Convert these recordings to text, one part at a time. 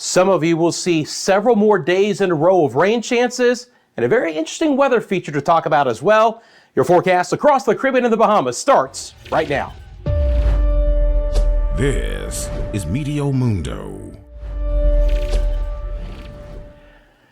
Some of you will see several more days in a row of rain chances and a very interesting weather feature to talk about as well. Your forecast across the Caribbean and the Bahamas starts right now. This is Meteo Mundo.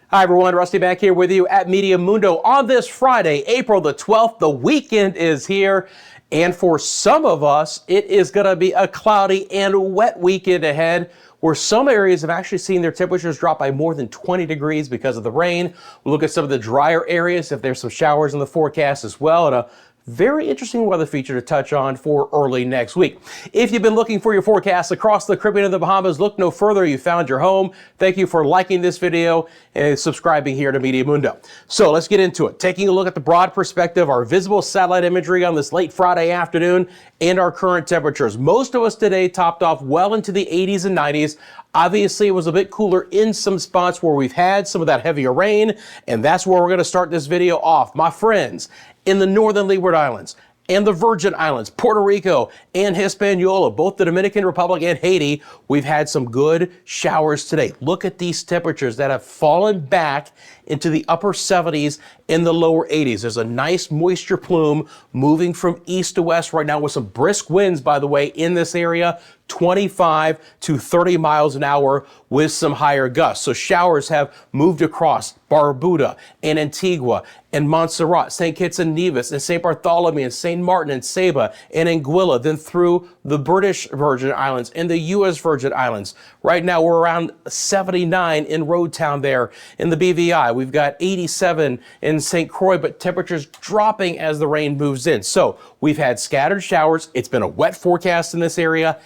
Hi everyone, Rusty back here with you at Meteo Mundo on this Friday, April the 12th. The weekend is here, and for some of us, it is going to be a cloudy and wet weekend ahead, where some areas have actually seen their temperatures drop by more than 20 degrees because of the rain. We'll look at some of the drier areas, if there's some showers in the forecast as well, and a very interesting weather feature to touch on for early next week. If you've been looking for your forecast across the Caribbean and the Bahamas, look no further. You found your home. Thank you for liking this video and subscribing here to Meteo Mundo. So let's get into it. Taking a look at the broad perspective, our visible satellite imagery on this late Friday afternoon, and our current temperatures. Most of us today topped off well into the 80s and 90s. Obviously, it was a bit cooler in some spots where we've had some of that heavier rain, and that's where we're going to start this video off. My friends, in the northern Leeward Islands and the Virgin Islands, Puerto Rico and Hispaniola, both the Dominican Republic and Haiti, we've had some good showers today. Look at these temperatures that have fallen back into the upper 70s and the lower 80s. There's a nice moisture plume moving from east to west right now with some brisk winds, by the way, in this area, 25 to 30 miles an hour with some higher gusts. So showers have moved across Barbuda and Antigua and Montserrat, St. Kitts and Nevis and St. Bartholomew and St. Martin and Saba and Anguilla, then through the British Virgin Islands and the U.S. Virgin Islands. Right now we're around 79 in Road Town there in the BVI. We've got 87 in St. Croix, but temperatures dropping as the rain moves in. So we've had scattered showers. It's been a wet forecast in this area,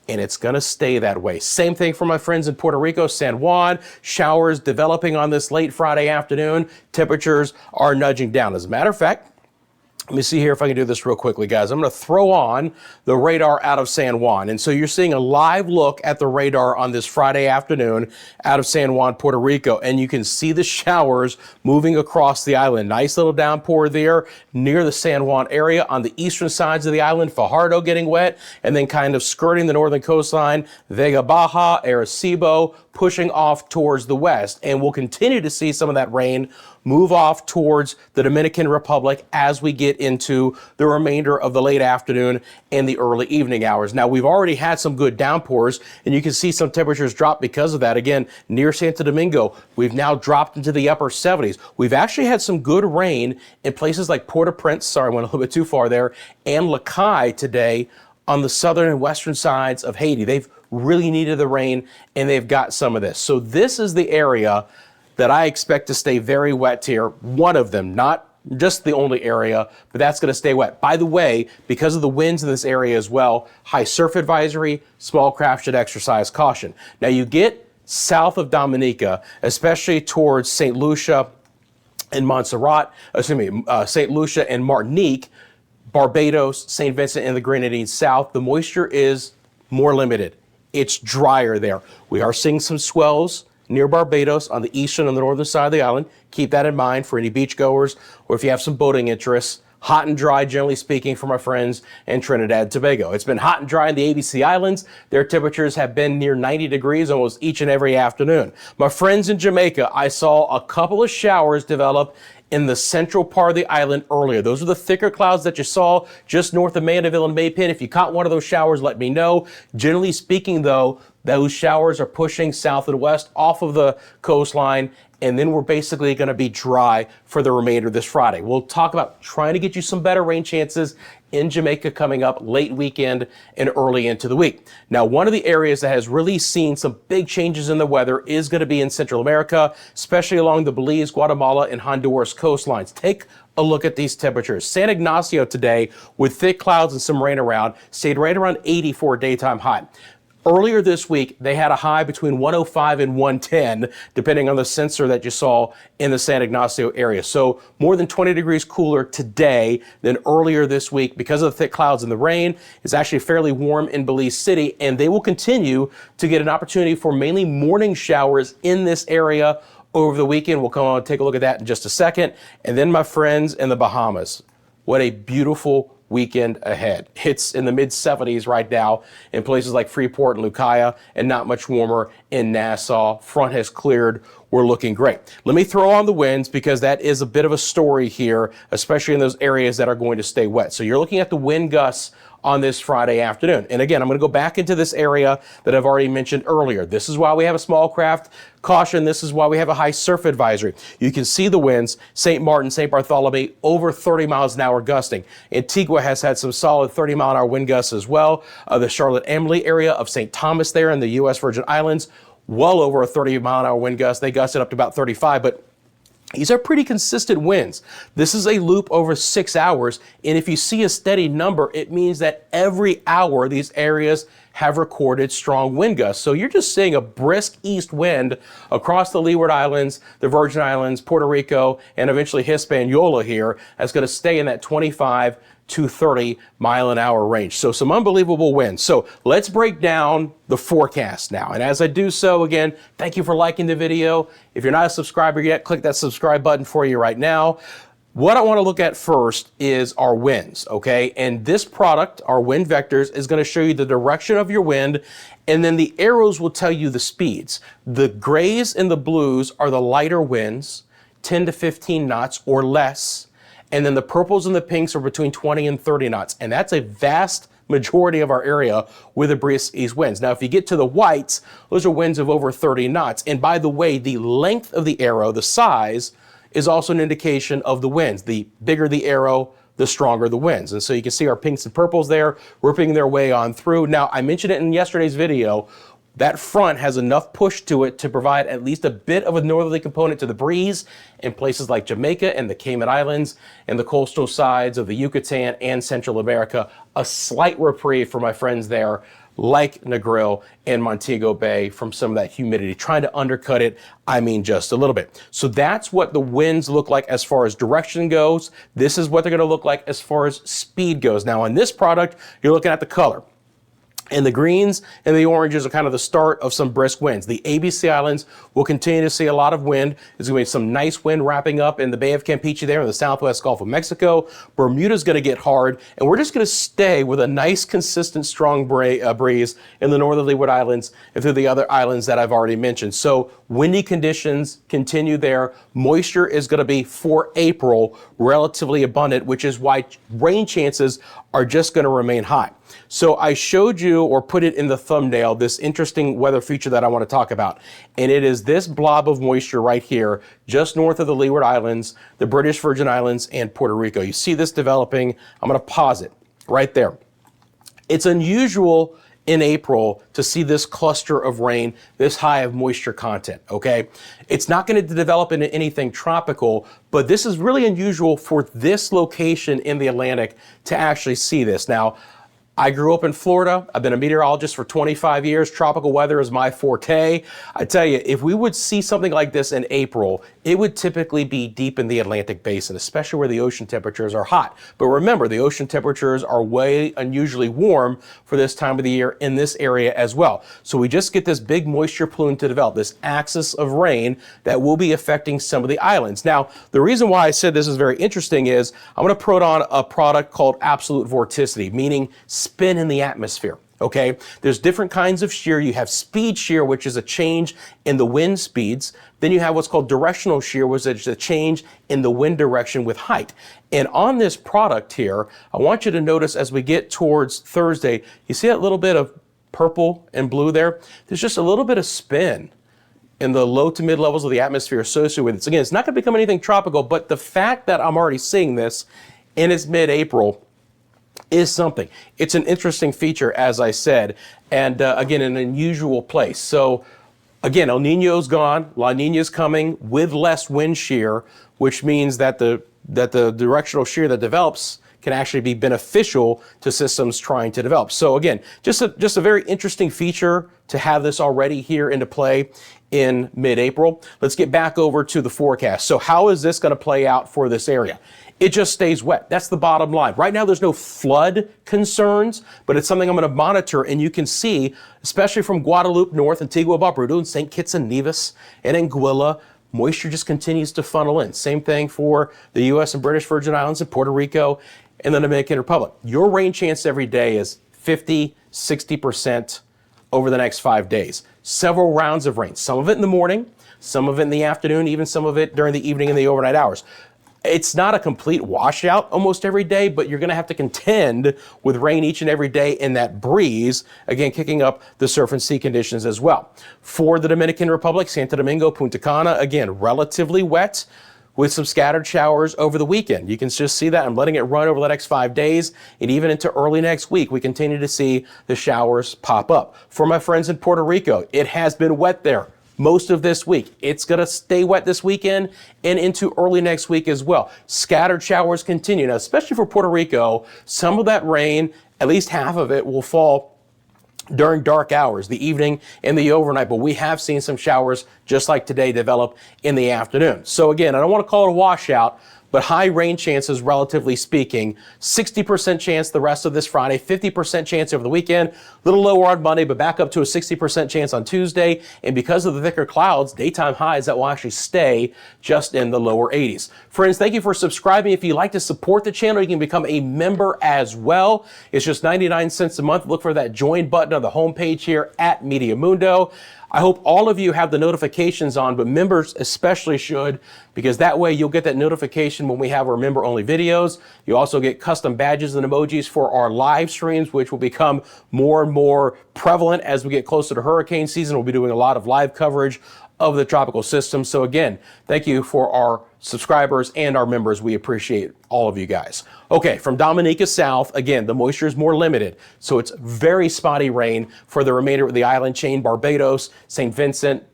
and it's going to stay that way. Same thing for my friends in Puerto Rico, San Juan. Showers developing on this late Friday afternoon. Temperatures are nudging down. As a matter of fact, let me see here if I can do this real quickly, guys. I'm going to throw on the radar out of San Juan. And so you're seeing a live look at the radar on this Friday afternoon out of San Juan, Puerto Rico. And you can see the showers moving across the island. Nice little downpour there near the San Juan area on the eastern sides of the island. Fajardo getting wet, and then kind of skirting the northern coastline. Vega Baja, Arecibo, pushing off towards the west. And we'll continue to see some of that rain move off towards the Dominican Republic as we get into the remainder of the late afternoon and the early evening hours. Now, we've already had some good downpours, and you can see some temperatures drop because of that. Again, near Santo Domingo, we've now dropped into the upper 70s. We've actually had some good rain in places like Port-au-Prince, sorry, I went a little bit too far there, and Lacaille today on the southern and western sides of Haiti. They've really needed the rain, and they've got some of this. So this is the area that I expect to stay very wet here. One of them, not just the only area, but that's going to stay wet. By the way, because of the winds in this area as well, high surf advisory, small craft should exercise caution. Now you get south of Dominica, especially towards St. Lucia and Montserrat, St. Lucia and Martinique, Barbados, St. Vincent and the Grenadines south, the moisture is more limited. It's drier there. We are seeing some swells near Barbados on the eastern and the northern side of the island. Keep that in mind for any beachgoers or if you have some boating interests. Hot and dry, generally speaking, for my friends in Trinidad and Tobago. It's been hot and dry in the ABC Islands. Their temperatures have been near 90 degrees almost each and every afternoon. My friends in Jamaica, I saw a couple of showers develop in the central part of the island earlier. Those are the thicker clouds that you saw just north of Mandeville and Maypin. If you caught one of those showers, let me know. Generally speaking, though, those showers are pushing south and west off of the coastline, and then we're basically going to be dry for the remainder of this Friday. We'll talk about trying to get you some better rain chances in Jamaica coming up late weekend and early into the week. Now, one of the areas that has really seen some big changes in the weather is going to be in Central America, especially along the Belize, Guatemala, and Honduras coastlines. Take a look at these temperatures. San Ignacio today, with thick clouds and some rain around, stayed right around 80 for a daytime high. Earlier this week, they had a high between 105 and 110, depending on the sensor that you saw in the San Ignacio area. So more than 20 degrees cooler today than earlier this week because of the thick clouds and the rain. It's actually fairly warm in Belize City, and they will continue to get an opportunity for mainly morning showers in this area over the weekend. We'll come on and take a look at that in just a second. And then my friends in the Bahamas. What a beautiful weekend ahead. It's in the mid 70s right now in places like Freeport and Lucaya, and not much warmer in Nassau. Front has cleared. We're looking great. Let me throw on the winds because that is a bit of a story here, especially in those areas that are going to stay wet. So you're looking at the wind gusts on this Friday afternoon. And again, I'm going to go back into this area that I've already mentioned earlier. This is why we have a small craft caution. This is why we have a high surf advisory. You can see the winds, St. Martin, St. Bartholomew, over 30 miles an hour gusting. Antigua has had some solid 30 mile an hour wind gusts as well. The Charlotte-Amalie area of St. Thomas there in the U.S. Virgin Islands, well over a 30 mile an hour wind gust. They gusted up to about 35, but these are pretty consistent winds. This is a loop over 6 hours, and if you see a steady number, it means that every hour these areas have recorded strong wind gusts. So you're just seeing a brisk east wind across the Leeward Islands, the Virgin Islands, Puerto Rico, and eventually Hispaniola here. That's going to stay in that 25 to 30 mile an hour range. So some unbelievable winds. So let's break down the forecast now. And as I do so, again, thank you for liking the video. If you're not a subscriber yet, click that subscribe button for you right now. What I want to look at first is our winds, okay? And this product, our wind vectors, is going to show you the direction of your wind, and then the arrows will tell you the speeds. The grays and the blues are the lighter winds, 10 to 15 knots or less. And then the purples and the pinks are between 20 and 30 knots. And that's a vast majority of our area with the brisk east winds. Now, if you get to the whites, those are winds of over 30 knots. And by the way, the length of the arrow, the size, is also an indication of the winds. The bigger the arrow, the stronger the winds. And so you can see our pinks and purples there ripping their way on through. Now, I mentioned it in yesterday's video. That front has enough push to it to provide at least a bit of a northerly component to the breeze in places like Jamaica and the Cayman Islands and the coastal sides of the Yucatan and Central America. A slight reprieve for my friends there, like Negril and Montego Bay, from some of that humidity, trying to undercut it, I mean just a little bit. So that's what the winds look like as far as direction goes. This is what they're going to look like as far as speed goes. Now on this product, you're looking at the color. And the greens and the oranges are kind of the start of some brisk winds. The ABC Islands will continue to see a lot of wind. There's going to be some nice wind wrapping up in the Bay of Campeche there in the southwest Gulf of Mexico. Bermuda's going to get hard, and we're just going to stay with a nice, consistent, strong breeze in the northern Leeward Islands and through the other islands that I've already mentioned. So windy conditions continue there. Moisture is going to be, for April, relatively abundant, which is why rain chances are just going to remain high. So I showed you, or put it in the thumbnail, this interesting weather feature that I want to talk about. And it is this blob of moisture right here, just north of the Leeward Islands, the British Virgin Islands, and Puerto Rico. You see this developing. I'm going to pause it right there. It's unusual in April to see this cluster of rain, this high of moisture content, okay? It's not going to develop into anything tropical, but this is really unusual for this location in the Atlantic to actually see this. Now, I grew up in Florida. I've been a meteorologist for 25 years. Tropical weather is my forte. I tell you, if we would see something like this in April, it would typically be deep in the Atlantic basin, especially where the ocean temperatures are hot. But remember, the ocean temperatures are way unusually warm for this time of the year in this area as well. So we just get this big moisture plume to develop, this axis of rain that will be affecting some of the islands. Now, the reason why I said this is very interesting is I'm going to put on a product called absolute vorticity, meaning spin in the atmosphere. Okay, there's different kinds of shear. You have speed shear, which is a change in the wind speeds. Then you have what's called directional shear, which is a change in the wind direction with height. And on this product here, I want you to notice as we get towards Thursday, you see that little bit of purple and blue there? There's just a little bit of spin in the low to mid levels of the atmosphere associated with it. So again, it's not going to become anything tropical, but the fact that I'm already seeing this and it's mid-April is something. It's an interesting feature, as I said, and again, an unusual place. So again, El Nino's gone, La Nina's coming with less wind shear, which means that the directional shear that develops can actually be beneficial to systems trying to develop. So again, just a very interesting feature to have this already here into play in mid-April. Let's get back over to the forecast. So how is this going to play out for this area? It just stays wet. That's the bottom line. Right now, there's no flood concerns, but it's something I'm going to monitor. And you can see, especially from Guadalupe north, Antigua, Barbuda, and St. Kitts and Nevis, and Anguilla, moisture just continues to funnel in. Same thing for the U.S. and British Virgin Islands and Puerto Rico. and the Dominican Republic. Your rain chance every day is 50, 60% over the next 5 days. Several rounds of rain, some of it in the morning, some of it in the afternoon, even some of it during the evening and the overnight hours. It's not a complete washout almost every day, but you're going to have to contend with rain each and every day in that breeze, again, kicking up the surf and sea conditions as well. For the Dominican Republic, Santo Domingo, Punta Cana, again, relatively wet with some scattered showers over the weekend. You can just see that. I'm letting it run over the next 5 days, and even into early next week, we continue to see the showers pop up. For my friends in Puerto Rico, it has been wet there most of this week. It's going to stay wet this weekend and into early next week as well. Scattered showers continue. Now, especially for Puerto Rico, some of that rain, at least half of it, will fall during dark hours, the evening and the overnight, but we have seen some showers just like today develop in the afternoon. So again, I don't want to call it a washout, but high rain chances, relatively speaking. 60% chance the rest of this Friday, 50% chance over the weekend, a little lower on Monday, but back up to a 60% chance on Tuesday. And because of the thicker clouds, daytime highs that will actually stay just in the lower 80s. Friends, thank you for subscribing. If you'd like to support the channel, you can become a member as well. It's just 99 cents a month. Look for that join button on the homepage here at Meteo Mundo. I hope all of you have the notifications on, but members especially should, because that way you'll get that notification when we have our member-only videos. You also get custom badges and emojis for our live streams, which will become more and more prevalent as we get closer to hurricane season. We'll be doing a lot of live coverage of the tropical system. So again, thank you for our subscribers and our members. We appreciate all of you guys. Okay, from Dominica south, again, the moisture is more limited, so it's very spotty rain for the remainder of the island chain. Barbados, St. Vincent,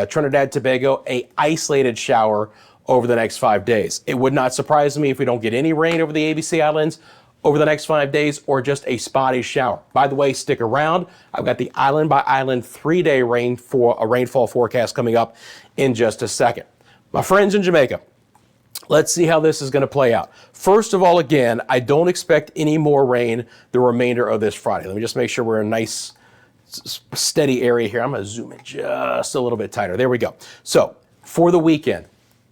Trinidad, Tobago, a isolated shower over the next 5 days. It would not surprise me if we don't get any rain over the ABC Islands over the next 5 days, or just a spotty shower. By the way, stick around. I've got the island by island 3-day rainfall forecast coming up in just a second. My friends in Jamaica, let's see how this is going to play out. First of all, again, I don't expect any more rain the remainder of this Friday. Let me just make sure we're in a nice steady area here. I'm going to zoom in just a little bit tighter. There we go. So for the weekend,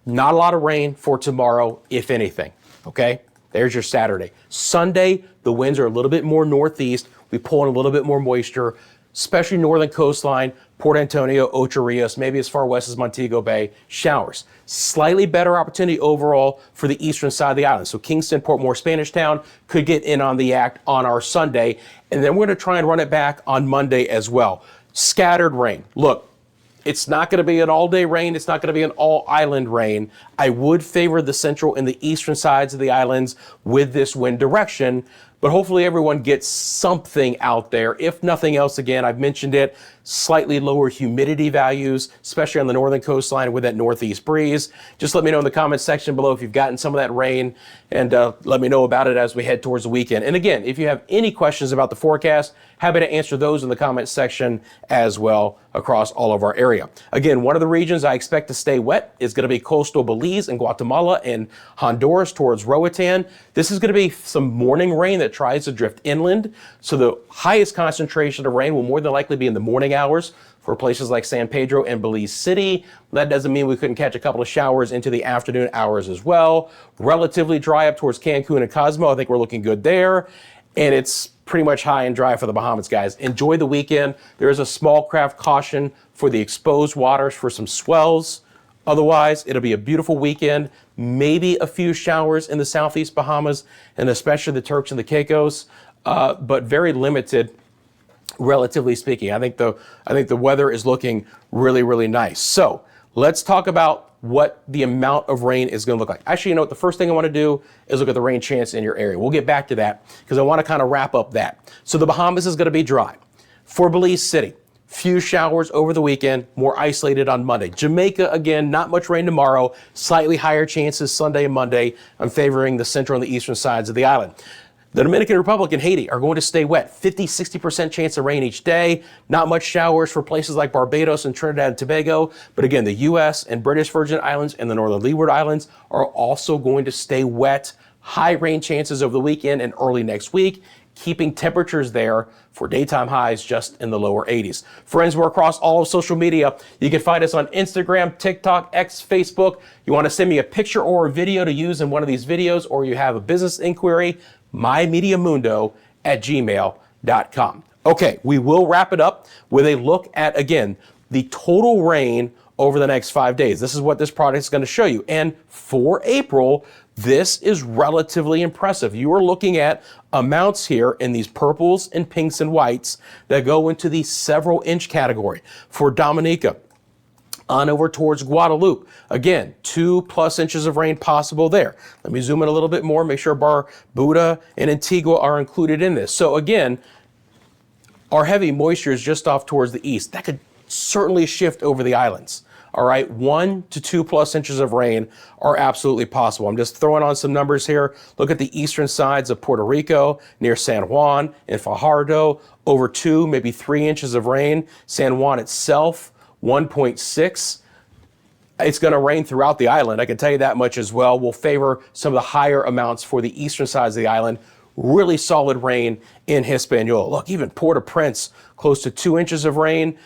not a lot of rain for tomorrow, if anything. Okay. There's your Saturday. Sunday, the winds are a little bit more northeast. We pull in a little bit more moisture, especially northern coastline, Port Antonio, Ocho Rios, maybe as far west as Montego Bay, showers. Slightly better opportunity overall for the eastern side of the island. So Kingston, Port Moore, Spanish Town could get in on the act on our Sunday. And then we're going to try and run it back on Monday as well. Scattered rain. Look, it's not going to be an all-day rain. It's not going to be an all-island rain. I would favor the central and the eastern sides of the islands with this wind direction, but hopefully everyone gets something out there. If nothing else, again, I've mentioned it, slightly lower humidity values, especially on the northern coastline with that northeast breeze. Just let me know in the comments section below if you've gotten some of that rain, and let me know about it as we head towards the weekend. And again, if you have any questions about the forecast, happy to answer those in the comments section as well across all of our area. Again, one of the regions I expect to stay wet is going to be coastal Belize and Guatemala and Honduras towards Roatan. This is going to be some morning rain that tries to drift inland. So the highest concentration of rain will more than likely be in the morning hours for places like San Pedro and Belize City. That doesn't mean we couldn't catch a couple of showers into the afternoon hours as well. Relatively dry up towards Cancun and Cozumel. I think we're looking good there. And it's pretty much high and dry for the Bahamas, guys. Enjoy the weekend. There is a small craft caution for the exposed waters for some swells. Otherwise, it'll be a beautiful weekend. Maybe a few showers in the southeast Bahamas, and especially the Turks and the Caicos, but very limited, relatively speaking. I think the weather is looking really, really nice. So let's talk about what the amount of rain is going to look like. Actually, you know what? The first thing I want to do is look at the rain chance in your area. We'll get back to that because I want to kind of wrap up that. So the Bahamas is going to be dry. For Belize City, few showers over the weekend, more isolated on Monday. Jamaica, again, not much rain tomorrow, slightly higher chances Sunday and Monday. I'm favoring the central and the eastern sides of the island. The Dominican Republic and Haiti are going to stay wet. 50, 60% chance of rain each day. Not much showers for places like Barbados and Trinidad and Tobago. But again, the U.S. and British Virgin Islands and the northern Leeward Islands are also going to stay wet. High rain chances over the weekend and early next week, keeping temperatures there for daytime highs just in the lower 80s. Friends, we're across all of social media. You can find us on Instagram, TikTok, X, Facebook. You want to send me a picture or a video to use in one of these videos, or you have a business inquiry, mymediamundo@gmail.com. Okay, we will wrap it up with a look at, again, the total rain over the next 5 days. This is what this product is going to show you. And for April, this is relatively impressive. You are looking at amounts here in these purples and pinks and whites that go into the several inch category. For Dominica, on over towards Guadalupe, again, 2+ inches of rain possible there. Let me zoom in a little bit more, make sure Barbuda and Antigua are included in this. So again, our heavy moisture is just off towards the east. That could certainly shift over the islands. All right, 1 to 2+ inches of rain are absolutely possible. I'm just throwing on some numbers here. Look at the eastern sides of Puerto Rico, near San Juan and Fajardo, over 2, maybe 3 inches of rain. San Juan itself, 1.6. It's going to rain throughout the island. I can tell you that much as well. We'll favor some of the higher amounts for the eastern sides of the island. Really solid rain in Hispaniola. Look, even Port-au-Prince, close to 2 inches of rain.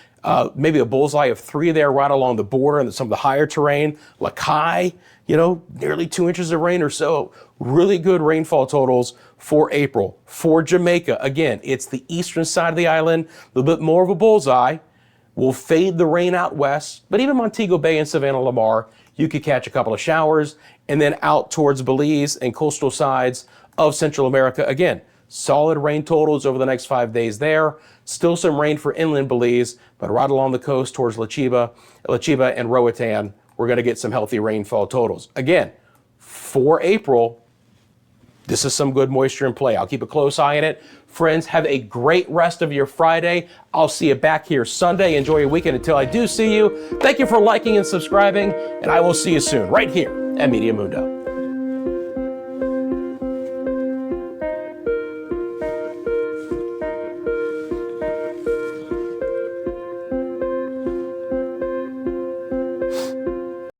Maybe a bullseye of 3 there right along the border and some of the higher terrain. Lacaille, nearly 2 inches of rain or so. Really good rainfall totals for April. For Jamaica, again, it's the eastern side of the island, a little bit more of a bullseye. We'll fade the rain out west, but even Montego Bay and Savannah Lamar, you could catch a couple of showers. And then out towards Belize and coastal sides of Central America, again, solid rain totals over the next 5 days there. Still some rain for inland Belize, but right along the coast towards La Chiva and Roatan, we're going to get some healthy rainfall totals. Again, for April, this is some good moisture in play. I'll keep a close eye on it. Friends, have a great rest of your Friday. I'll see you back here Sunday. Enjoy your weekend until I do see you. Thank you for liking and subscribing, and I will see you soon right here at Meteo Mundo.